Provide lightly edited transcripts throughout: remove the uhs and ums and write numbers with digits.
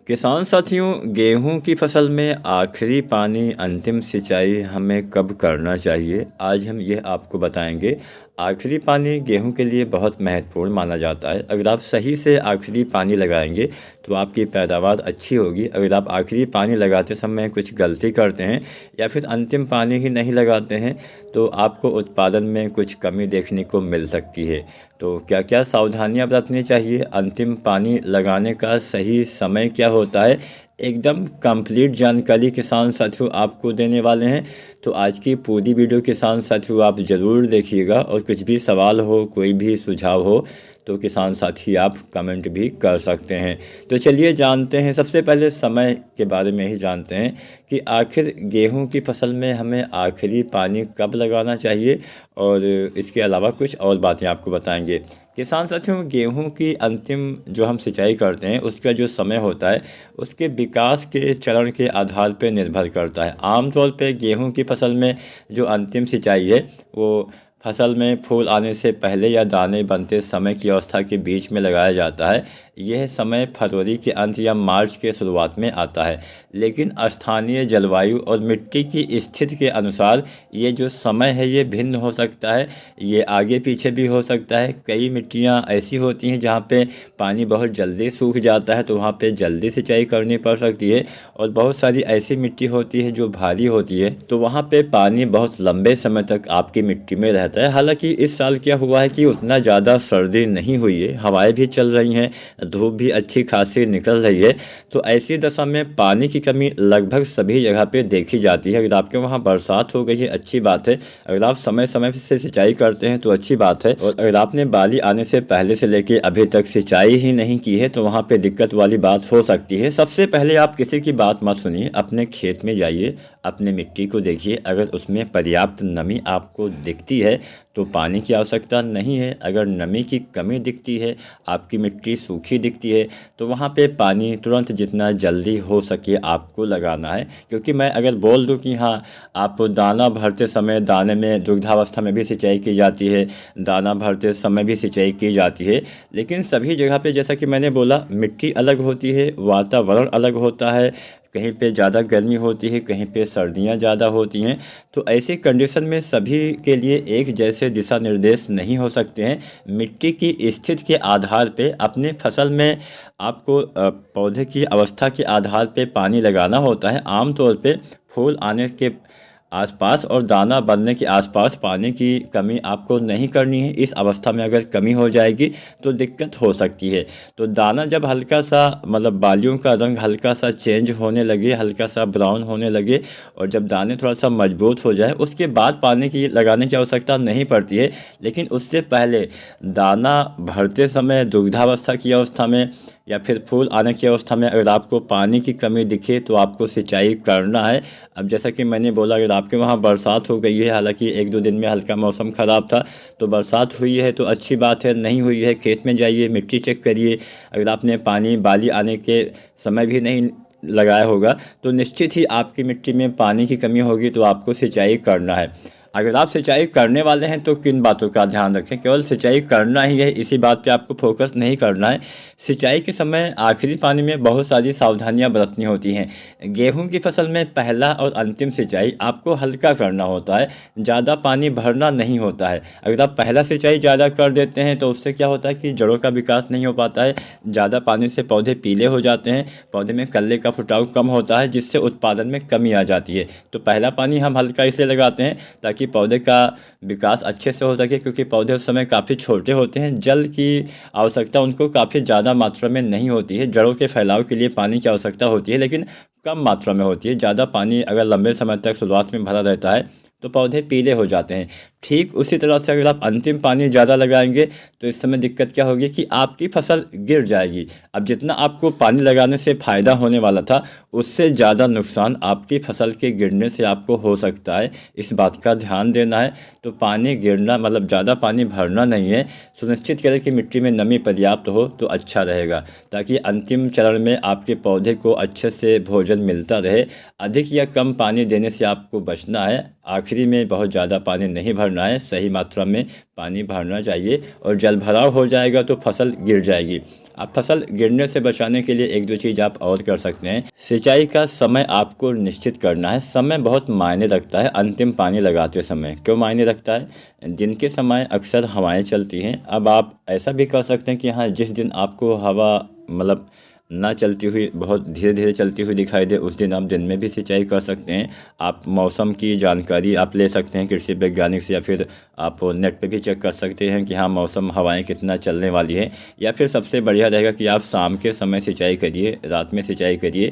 किसान साथियों, गेहूं की फसल में आखिरी पानी अंतिम सिंचाई हमें कब करना चाहिए, आज हम यह आपको बताएंगे। आखिरी पानी गेहूं के लिए बहुत महत्वपूर्ण माना जाता है। अगर आप सही से आखिरी पानी लगाएंगे तो आपकी पैदावार अच्छी होगी। अगर आप आखिरी पानी लगाते समय कुछ गलती करते हैं या फिर अंतिम पानी ही नहीं लगाते हैं तो आपको उत्पादन में कुछ कमी देखने को मिल सकती है। तो क्या क्या सावधानियां बरतनी चाहिए, अंतिम पानी लगाने का सही समय क्या होता है, एकदम कंप्लीट जानकारी किसान साथियों आपको देने वाले हैं। तो आज की पूरी वीडियो किसान साथियों आप ज़रूर देखिएगा, और कुछ भी सवाल हो, कोई भी सुझाव हो तो किसान साथी आप कमेंट भी कर सकते हैं। तो चलिए जानते हैं, सबसे पहले समय के बारे में ही जानते हैं कि आखिर गेहूं की फसल में हमें आखिरी पानी कब लगाना चाहिए, और इसके अलावा कुछ और बातें आपको बताएंगे। किसान साथियों, गेहूं की अंतिम जो हम सिंचाई करते हैं उसका जो समय होता है उसके विकास के चरण के आधार पर निर्भर करता है। आमतौर पर गेहूं की फसल में जो अंतिम सिंचाई है वो फसल में फूल आने से पहले या दाने बनते समय की अवस्था के बीच में लगाया जाता है। यह समय फरवरी के अंत या मार्च के शुरुआत में आता है, लेकिन स्थानीय जलवायु और मिट्टी की स्थिति के अनुसार ये जो समय है ये भिन्न हो सकता है, ये आगे पीछे भी हो सकता है। कई मिट्टियाँ ऐसी होती हैं जहाँ पे पानी बहुत जल्दी सूख जाता है तो वहाँ पे जल्दी सिंचाई करनी पड़ सकती है, और बहुत सारी ऐसी मिट्टी होती है जो भारी होती है तो वहाँ पे पानी बहुत लंबे समय तक आपकी मिट्टी में रहता है। हालांकि इस साल क्या हुआ है कि उतना ज़्यादा सर्दी नहीं हुई है, हवाएं भी चल रही हैं, धूप भी अच्छी खासी निकल रही है, तो ऐसी दशा में पानी की कमी लगभग सभी जगह पे देखी जाती है। अगर आपके वहाँ बरसात हो गई है अच्छी बात है, अगर आप समय समय से सिंचाई करते हैं तो अच्छी बात है, और अगर आपने बाली आने से पहले से लेके अभी तक सिंचाई ही नहीं की है तो वहाँ पे दिक्कत वाली बात हो सकती है। सबसे पहले आप किसी की बात मत सुनिए, अपने खेत में जाइए, अपने मिट्टी को देखिए। अगर उसमें पर्याप्त नमी आपको दिखती है तो पानी की आवश्यकता नहीं है। अगर नमी की कमी दिखती है, आपकी मिट्टी सूखी दिखती है, तो वहाँ पे पानी तुरंत जितना जल्दी हो सके आपको लगाना है। क्योंकि मैं अगर बोल दूँ कि हाँ आप दाना भरते समय, दाने में दुग्धावस्था में भी सिंचाई की जाती है, दाना भरते समय भी सिंचाई की जाती है, लेकिन सभी जगह पे जैसा कि मैंने बोला मिट्टी अलग होती है, वातावरण अलग होता है, कहीं पे ज़्यादा गर्मी होती है, कहीं पे सर्दियाँ ज़्यादा होती हैं। तो ऐसी कंडीशन में सभी के लिए एक जैसे दिशा निर्देश नहीं हो सकते हैं। मिट्टी की स्थिति के आधार पे अपने फसल में आपको पौधे की अवस्था के आधार पे पानी लगाना होता है। आमतौर पे फूल आने के आसपास और दाना बनने के आसपास पानी की कमी आपको नहीं करनी है। इस अवस्था में अगर कमी हो जाएगी तो दिक्कत हो सकती है। तो दाना जब हल्का सा मतलब बालियों का रंग हल्का सा चेंज होने लगे, हल्का सा ब्राउन होने लगे, और जब दाने थोड़ा सा मजबूत हो जाए उसके बाद पानी की लगाने की आवश्यकता नहीं पड़ती है। लेकिन उससे पहले दाना भरते समय, दुग्धावस्था की अवस्था में या फिर फूल आने की अवस्था में अगर आपको पानी की कमी दिखे तो आपको सिंचाई करना है। अब जैसा कि मैंने बोला, अगर आपके वहाँ बरसात हो गई है, हालांकि एक दो दिन में हल्का मौसम ख़राब था तो बरसात हुई है तो अच्छी बात है, नहीं हुई है खेत में जाइए, मिट्टी चेक करिए। अगर आपने पानी बाली आने के समय भी नहीं लगाया होगा तो निश्चित ही आपकी मिट्टी में पानी की कमी होगी, तो आपको सिंचाई करना है। अगर आप सिंचाई करने वाले हैं तो किन बातों का ध्यान रखें, केवल सिंचाई करना ही है इसी बात पे आपको फोकस नहीं करना है। सिंचाई के समय आखिरी पानी में बहुत सारी सावधानियां बरतनी होती हैं। गेहूं की फसल में पहला और अंतिम सिंचाई आपको हल्का करना होता है, ज़्यादा पानी भरना नहीं होता है। अगर आप पहला सिंचाई ज़्यादा कर देते हैं तो उससे क्या होता है कि जड़ों का विकास नहीं हो पाता है, ज़्यादा पानी से पौधे पीले हो जाते हैं, पौधे में कल्ले का फुटाव कम होता है, जिससे उत्पादन में कमी आ जाती है। तो पहला पानी हम हल्का इसलिए लगाते हैं ताकि कि पौधे का विकास अच्छे से हो सके, क्योंकि पौधे उस समय काफ़ी छोटे होते हैं, जल की आवश्यकता उनको काफ़ी ज़्यादा मात्रा में नहीं होती है। जड़ों के फैलाव के लिए पानी की आवश्यकता होती है लेकिन कम मात्रा में होती है। ज़्यादा पानी अगर लंबे समय तक शुरुआत में भरा रहता है तो पौधे पीले हो जाते हैं। ठीक उसी तरह से अगर आप अंतिम पानी ज़्यादा लगाएंगे तो इस समय दिक्कत क्या होगी कि आपकी फसल गिर जाएगी। अब जितना आपको पानी लगाने से फ़ायदा होने वाला था उससे ज़्यादा नुकसान आपकी फसल के गिरने से आपको हो सकता है, इस बात का ध्यान देना है। तो पानी गिरना मतलब ज़्यादा पानी भरना नहीं है, सुनिश्चित करें कि मिट्टी में नमी पर्याप्त हो तो अच्छा रहेगा, ताकि अंतिम चरण में आपके पौधे को अच्छे से भोजन मिलता रहे। अधिक या कम पानी देने से आपको बचना है, आखिरी में बहुत ज़्यादा पानी नहीं भरना है, सही मात्रा में पानी भरना चाहिए, और जल भराव हो जाएगा तो फसल गिर जाएगी। आप फसल गिरने से बचाने के लिए एक दो चीज़ आप और कर सकते हैं। सिंचाई का समय आपको निश्चित करना है। समय बहुत मायने रखता है अंतिम पानी लगाते समय। क्यों मायने रखता है? दिन के समय अक्सर हवाएं चलती हैं। अब आप ऐसा भी कर सकते हैं कि हाँ, जिस दिन आपको हवा मतलब ना चलती हुई, बहुत धीरे धीरे चलती हुई दिखाई दे, उस दिन आप दिन में भी सिंचाई कर सकते हैं। आप मौसम की जानकारी आप ले सकते हैं कृषि वैज्ञानिक से, या फिर आप नेट पे भी चेक कर सकते हैं कि हाँ, मौसम हवाएं कितना चलने वाली है। या फिर सबसे बढ़िया रहेगा कि आप शाम के समय सिंचाई करिए, रात में सिंचाई करिए।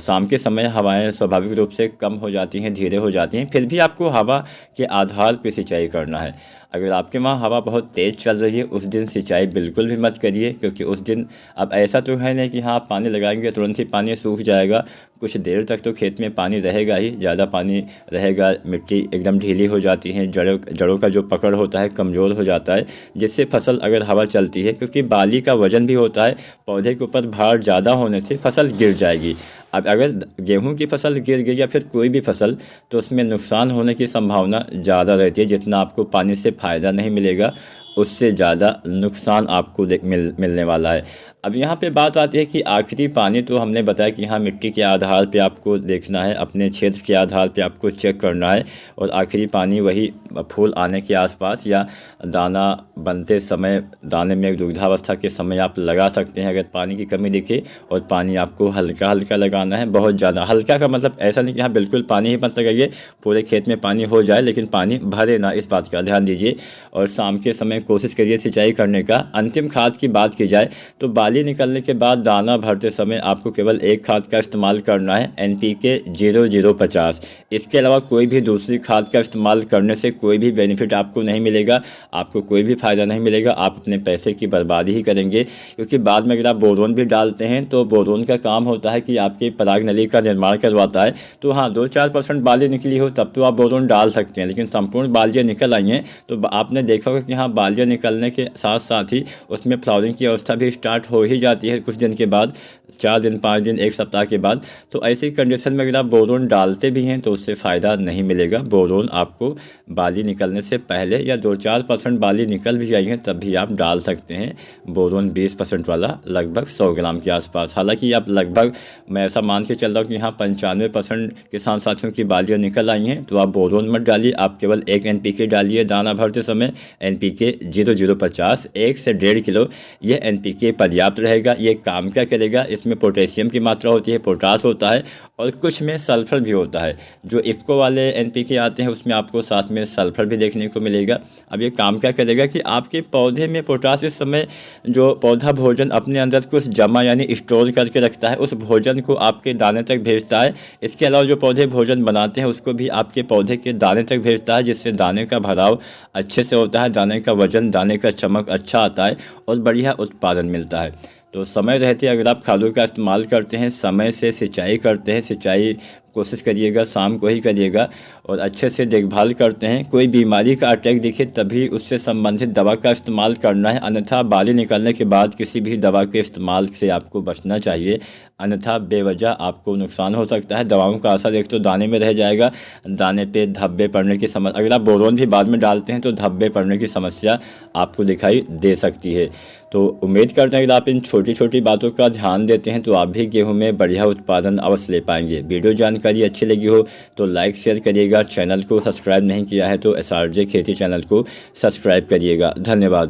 शाम के समय हवाएं स्वाभाविक रूप से कम हो जाती हैं, धीरे हो जाती हैं, फिर भी आपको हवा के आधार पर सिंचाई करना है। अगर आपके वहाँ हवा बहुत तेज़ चल रही है, उस दिन सिंचाई बिल्कुल भी मत करिए, क्योंकि उस दिन अब ऐसा तो है नहीं कि हाँ, आप पानी लगाएंगे तुरंत ही पानी सूख जाएगा। कुछ देर तक तो खेत में पानी रहेगा ही। ज़्यादा पानी रहेगा, मिट्टी एकदम ढीली हो जाती है, जड़ों का जो पकड़ होता है कमज़ोर हो जाता है, जिससे फसल अगर हवा चलती है, क्योंकि बाली का वजन भी होता है, पौधे के ऊपर भार ज़्यादा होने से फसल गिर जाएगी। अब अगर गेहूं की फसल गिर गई या फिर कोई भी फसल, तो उसमें नुकसान होने की संभावना ज़्यादा रहती है। जितना आपको पानी से फ़ायदा नहीं मिलेगा, उससे ज़्यादा नुकसान आपको मिलने वाला है। अब यहाँ पे बात आती है कि आखिरी पानी तो हमने बताया कि हाँ, मिट्टी के आधार पे आपको देखना है, अपने क्षेत्र के आधार पे आपको चेक करना है। और आखिरी पानी वही फूल आने के आसपास या दाना बनते समय, दाने में दुग्धावस्था के समय आप लगा सकते हैं, अगर पानी की कमी दिखे। और पानी आपको हल्का हल्का लगाना है, बहुत ज़्यादा हल्का का मतलब ऐसा नहीं कि हाँ बिल्कुल पानी ही मत लगाइए, पूरे खेत में पानी हो जाए लेकिन पानी भरे ना, इस बात का ध्यान दीजिए। और शाम के समय कोशिश करिए सिंचाई करने का। अंतिम खाद की बात की जाए तो बाली निकलने के बाद दाना भरते समय आपको केवल एक खाद का इस्तेमाल करना है, NPK 0050। इसके अलावा कोई भी दूसरी खाद का इस्तेमाल करने से कोई भी बेनिफिट आपको नहीं मिलेगा, आपको कोई भी फ़ायदा नहीं मिलेगा, आप अपने पैसे की बर्बादी ही करेंगे। क्योंकि बाद में अगर आप बोरोन भी डालते हैं तो बोरोन का काम होता है कि आपकी पराग नली का निर्माण करवाता है। तो हाँ, 2-4% बाली निकली हो तब तो आप बोरोन डाल सकते हैं, लेकिन संपूर्ण बालियाँ निकल आई हैं तो आपने देखा होगा कि हाँ, बालियाँ निकलने के साथ साथ ही उसमें फ्लावरिंग की अवस्था भी स्टार्ट हो ही जाती है कुछ दिन के बाद, 4 दिन, 5 दिन, 1 सप्ताह के बाद। तो ऐसी कंडीशन में अगर आप बोरोन डालते भी हैं तो उससे फ़ायदा नहीं मिलेगा। बोरोन आपको बाली निकलने से पहले या 2-4% बाली निकल भी आई हैं तब भी आप डाल सकते हैं बोरोन 20% वाला, लगभग 100 ग्राम के आसपास। हालांकि आप लगभग, मैं ऐसा मान के चल रहा हूँ कि हाँ 95% किसान साथियों की बालियाँ निकल आई हैं, तो आप बोरोन मत डालिए, आप केवल 1 NPK डालिए दाना भरते समय, NPK 0050, 1 से 1.5 किलो। ये NPK पर्याप्त रहेगा, ये काम क्या करेगा, इसमें पोटेशियम की मात्रा होती है, पोटास होता है और कुछ में सल्फ़र भी होता है। जो इफ़को वाले NPK आते हैं उसमें आपको साथ में सल्फ़र भी देखने को मिलेगा। अब ये काम क्या करेगा कि आपके पौधे में पोटास, इस समय जो पौधा भोजन अपने अंदर कुछ जमा यानी स्टोर करके रखता है, उस भोजन को आपके दाने तक भेजता है। इसके अलावा जो पौधे भोजन बनाते हैं उसको भी आपके पौधे के दाने तक भेजता है, जिससे दाने का भराव अच्छे से होता है, दाने का वजन, दाने का चमक अच्छा आता है और बढ़िया उत्पादन मिलता है। तो समय रहते अगर आप खादों का इस्तेमाल करते हैं, समय से सिंचाई करते हैं, सिंचाई कोशिश करिएगा शाम को ही करिएगा, और अच्छे से देखभाल करते हैं, कोई बीमारी का अटैक दिखे तभी उससे संबंधित दवा का इस्तेमाल करना है। अन्यथा बाली निकलने के बाद किसी भी दवा के इस्तेमाल से आपको बचना चाहिए, अन्यथा बेवजह आपको नुकसान हो सकता है। दवाओं का असर एक तो दाने में रह जाएगा, दाने पे धब्बे पड़ने की समस्या, अगर आप बोरोन भी बाद में डालते हैं तो धब्बे पड़ने की समस्या आपको दिखाई दे सकती है। तो उम्मीद करते हैं अगर आप इन छोटी छोटी बातों का ध्यान देते हैं तो आप भी गेहूं में बढ़िया उत्पादन अवश्य ले पाएंगे। वीडियो जानकारी अच्छी लगी हो तो लाइक शेयर करिएगा, चैनल को सब्सक्राइब नहीं किया है तो SRJ खेती चैनल को सब्सक्राइब करिएगा। धन्यवाद।